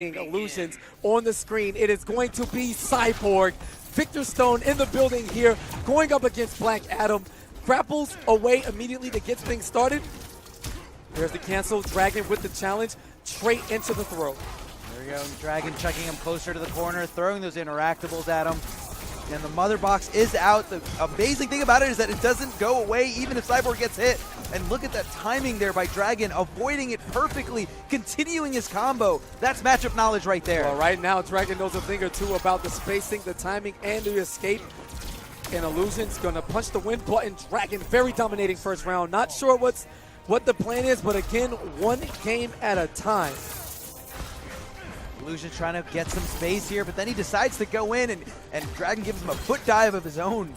Illusions on the screen. It is going to be Cyborg. Victor Stone in the building here, going up against Black Adam. Grapples away immediately to get things started. There's the cancel. Dragon with the challenge, straight into the throw. There we go. Dragon checking him closer to the corner, throwing those interactables at him. And the mother box is out. The amazing thing about it is that it doesn't go away even if Cyborg gets hit. And look at that timing there by Dragon, avoiding it perfectly, continuing his combo. That's matchup knowledge right there. Well, right now, Dragon knows a thing or two about the spacing, the timing, and the escape. And Illusion's gonna punch the win button. Dragon very dominating first round. Not sure what the plan is, but again, one game at a time. Illusion trying to get some space here, but then he decides to go in, and Dragon gives him a foot dive of his own.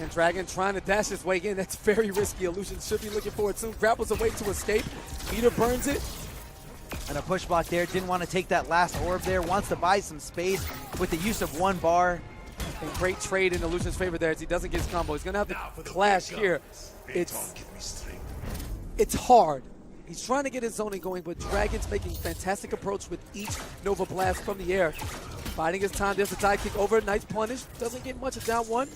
And Dragon trying to dash his way in. That's very risky. Illusion should be looking for it soon. Grapples away to escape. Meter burns it. And a push block there. Didn't want to take that last orb there. Wants to buy some space with the use of one bar. And great trade in Illusion's favor there as he doesn't get his combo. He's going to have the clash here. It's hard. He's trying to get his zoning going, but Dragon's making fantastic approach with each Nova Blast from the air. Biding his time. There's a dive kick over. Nice punish. Doesn't get much of down one.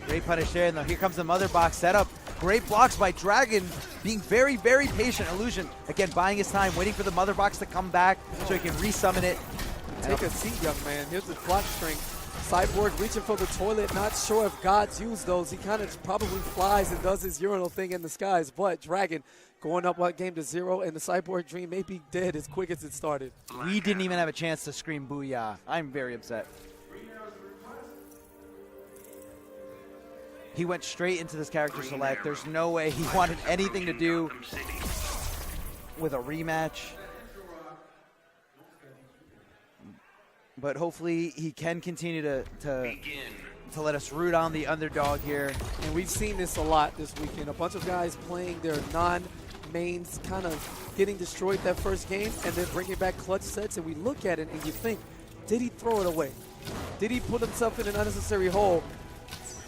Great punish there, and here comes the mother box setup. Great blocks by Dragon, being very, very patient. Illusion, again, buying his time, waiting for the mother box to come back so he can resummon it. Take a seat, young man. Here's the clock string. Cyborg reaching for the toilet, not sure if God's used those. He kind of probably flies and does his urinal thing in the skies, but Dragon going up 1-0, and the Cyborg dream may be dead as quick as it started. We didn't even have a chance to scream booyah. I'm very upset. He went straight into this character select. There's no way he wanted anything to do with a rematch. But hopefully he can continue to let us root on the underdog here. And we've seen this a lot this weekend. A bunch of guys playing their non-mains, kind of getting destroyed that first game, and then bringing back clutch sets. And we look at it and you think, did he throw it away? Did he put himself in an unnecessary hole?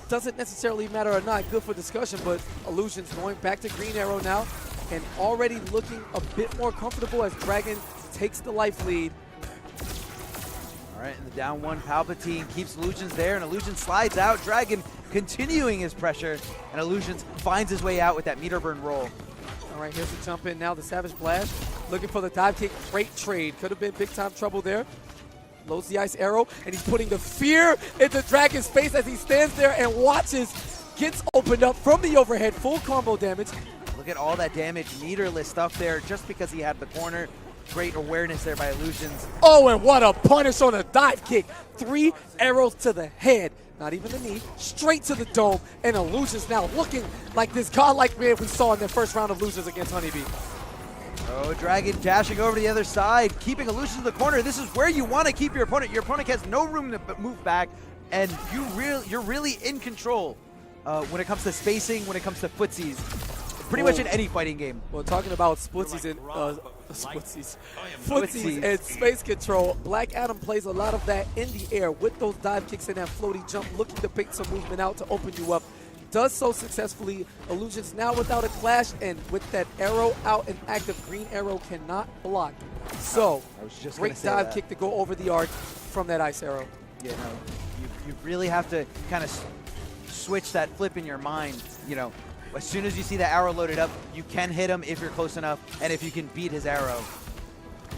Doesn't necessarily matter or not, good for discussion, but Illusion's going back to Green Arrow now and already looking a bit more comfortable as Dragon takes the life lead. All right, and the down one, Palpatine keeps Illusions there, and Illusion slides out. Dragon continuing his pressure, and Illusions finds his way out with that meter burn roll. All right, here's the jump in now, the Savage Blast. Looking for the dive kick, great trade. Could have been big time trouble there. Loads the ice arrow, and he's putting the fear into Dragon's face as he stands there and watches. Gets opened up from the overhead, full combo damage. Look at all that damage, meterless stuff there, just because he had the corner. Great awareness there by Illusions. Oh, and what a punish on a dive kick. 3 arrows to the head, not even the knee, straight to the dome, and Illusions now looking like this godlike man we saw in the first round of losers against Honeybee. Oh, Dragon dashing over to the other side, keeping Illusion in the corner. This is where you want to keep your opponent. Your opponent has no room to move back, and you're really in control when it comes to spacing, when it comes to footsies. Pretty much in any fighting game. Well, talking about footsies and space control, Black Adam plays a lot of that in the air with those dive kicks and that floaty jump, looking to pick some movement out to open you up. Does so successfully. Illusions now without a clash, and with that arrow out and active, Green Arrow cannot block. So, great dive kick to go over the arc from that ice arrow. You know, you really have to kind of switch that flip in your mind. You know, as soon as you see the arrow loaded up, you can hit him if you're close enough, and if you can beat his arrow.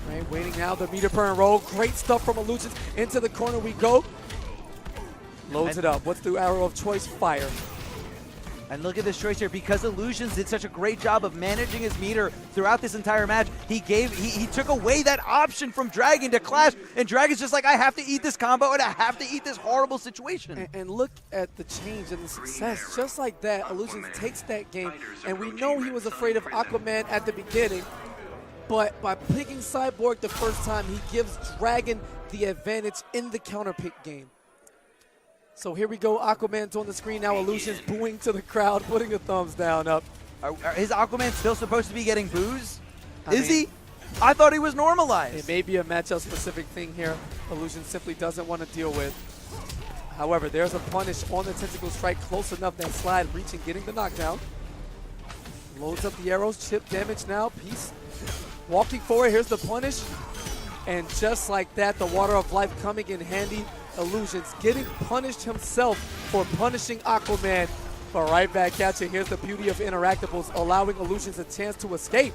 Right, waiting now, the meter burn roll. Great stuff from Illusions. Into the corner we go. Loads it up. What's the arrow of choice? Fire. And look at this choice here, because Illusions did such a great job of managing his meter throughout this entire match. He took away that option from Dragon to clash, and Dragon's just like, I have to eat this combo and I have to eat this horrible situation. And look at the change and the success. Just like that, Illusions takes that game, and we know he was afraid of Aquaman at the beginning, but by picking Cyborg the first time, he gives Dragon the advantage in the counter pick game. So here we go, Aquaman's on the screen now, Illusions booing to the crowd, putting a thumbs down up. Is Aquaman still supposed to be getting boos? Is he? I thought he was normalized. It may be a matchup specific thing here. Illusion simply doesn't want to deal with. However, there's a punish on the tentacle strike, close enough, that slide reaching, getting the knockdown. Loads up the arrows, chip damage now, Peace. Walking forward, here's the punish. And just like that, the Water of Life coming in handy. Illusions getting punished himself for punishing Aquaman. But right back at you. Here's the beauty of interactables, allowing Illusions a chance to escape.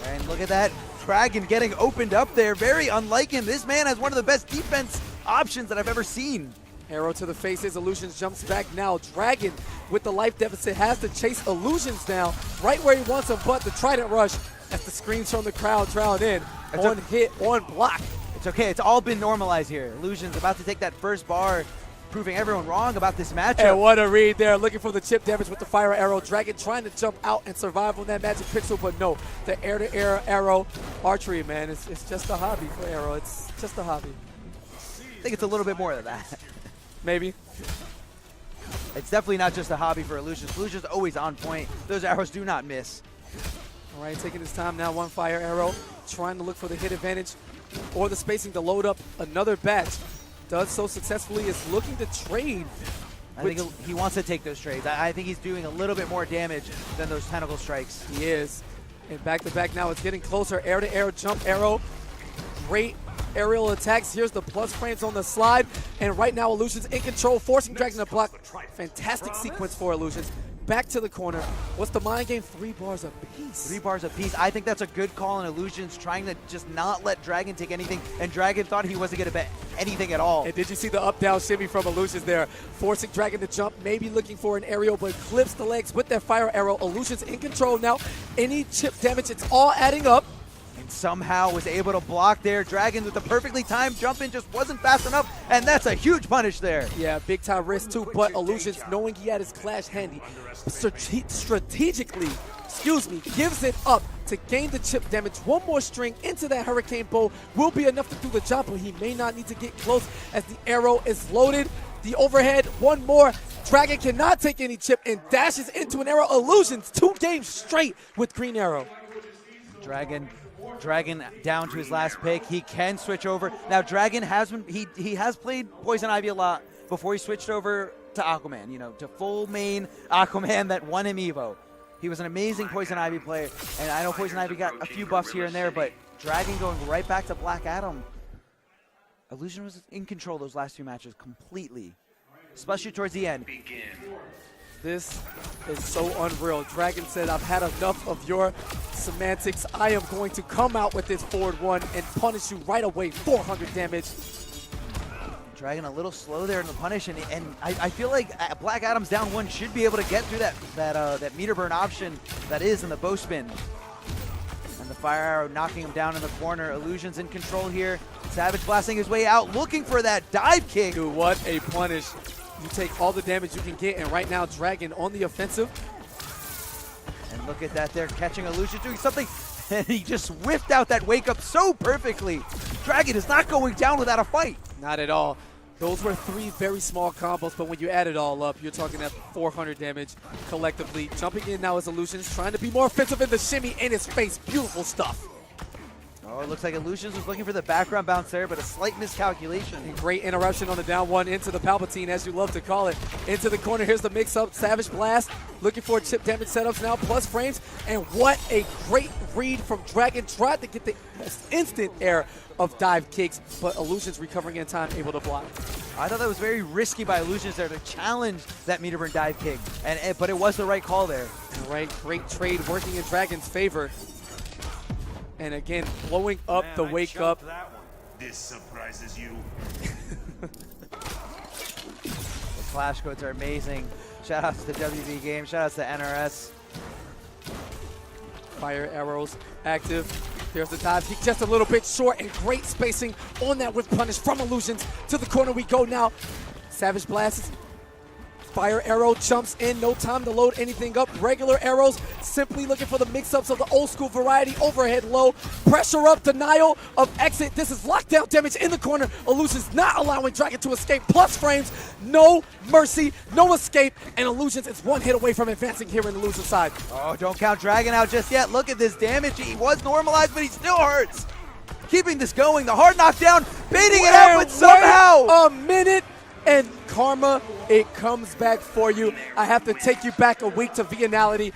And look at that. Dragon getting opened up there. Very unlike him. This man has one of the best defense options that I've ever seen. Arrow to the faces. Illusions jumps back now. Dragon with the life deficit has to chase Illusions now. Right where he wants him, but the Trident Rush as the screams from the crowd drown in. On hit, on block. It's okay. It's all been normalized here. Illusions about to take that first bar, proving everyone wrong about this matchup. And what a read there. Looking for the chip damage with the fire arrow. Dragon trying to jump out and survive on that magic pixel, but no. The air-to-air arrow. Archery, man, it's just a hobby for Arrow. It's just a hobby. I think it's a little bit more than that. Maybe. It's definitely not just a hobby for Illusions. Illusions always on point. Those arrows do not miss. All right, taking his time now. One fire arrow. Trying to look for the hit advantage or the spacing to load up another batch. Does so successfully, is looking to trade. I think he wants to take those trades. I think he's doing a little bit more damage than those tentacle strikes. He is. And back-to-back now, it's getting closer. Air-to-air jump arrow. Great aerial attacks. Here's the plus frames on the slide. And right now, Illusions in control, forcing Dragon to block. Fantastic sequence for Illusions. Back to the corner. What's the mind game? 3 bars apiece. 3 bars apiece. I think that's a good call on Illusions, trying to just not let Dragon take anything. And Dragon thought he wasn't going to bet anything at all. And did you see the up-down shimmy from Illusions there? Forcing Dragon to jump, maybe looking for an aerial, but clips the legs with that fire arrow. Illusions in control now. Any chip damage, it's all adding up. And somehow was able to block there. Dragon with the perfectly timed jump in just wasn't fast enough, and that's a huge punish there. Yeah, big time risk too, but Illusions, knowing he had his clash handy, strategically, gives it up to gain the chip damage. One more string into that Hurricane Bow will be enough to do the job, but he may not need to get close as the arrow is loaded. The overhead, one more. Dragon cannot take any chip and dashes into an arrow. Illusions, 2 games straight with green arrow. Dragon down to his last pick. He can switch over. Now Dragon has been he has played Poison Ivy a lot before he switched over to Aquaman, you know, to full main Aquaman that won him Evo. He was an amazing Poison Ivy player, and I know Poison Ivy got a few buffs here and there, but Dragon going right back to Black Adam. Illusion was in control those last 2 matches completely, especially towards the end. This is so unreal. Dragon said, I've had enough of your semantics. I am going to come out with this forward 1 and punish you right away. 400 damage. Dragon a little slow there in the punish, and I feel like Black Adam's down 1 should be able to get through that meter burn option that is in the bow spin. And the fire arrow knocking him down in the corner. Illusions in control here. Savage blasting his way out, looking for that dive kick. Dude, what a punish. You take all the damage you can get, and right now Dragon on the offensive. And look at that there, catching Illusion doing something, and he just whiffed out that wake up so perfectly. Dragon is not going down without a fight. Not at all. Those were 3 very small combos, but when you add it all up, you're talking at 400 damage collectively. Jumping in now is Illusions, trying to be more offensive in the shimmy in his face. Beautiful stuff. Oh, it looks like Illusions was looking for the background bounce there, but a slight miscalculation. And great interruption on the down 1 into the Palpatine, as you love to call it. Into the corner, here's the mix-up. Savage Blast, looking for chip damage setups now, plus frames. And what a great read from Dragon. Tried to get the most instant air of dive kicks, but Illusions recovering in time, able to block. I thought that was very risky by Illusions there to challenge that meter burn dive kick, but it was the right call there. Right, great trade working in Dragon's favor. And again, blowing up the wake up. This surprises you. The flash codes are amazing. Shout out to the WB game. Shout out to NRS. Fire arrows active. There's the dive. He's just a little bit short, and great spacing on that whip punish from Illusions. To the corner we go now. Savage blasts. Fire arrow jumps in, no time to load anything up. Regular arrows, simply looking for the mix-ups of the old school variety. Overhead low, pressure up, denial of exit. This is lockdown damage in the corner. Illusions not allowing Dragon to escape. Plus frames, no mercy, no escape. And Illusions is 1 hit away from advancing here in the Illusion side. Oh, don't count Dragon out just yet. Look at this damage. He was normalized, but he still hurts. Keeping this going, the hard knockdown, baiting it out, but somehow. A minute. And karma, it comes back for you. I have to take you back a week to Vianality.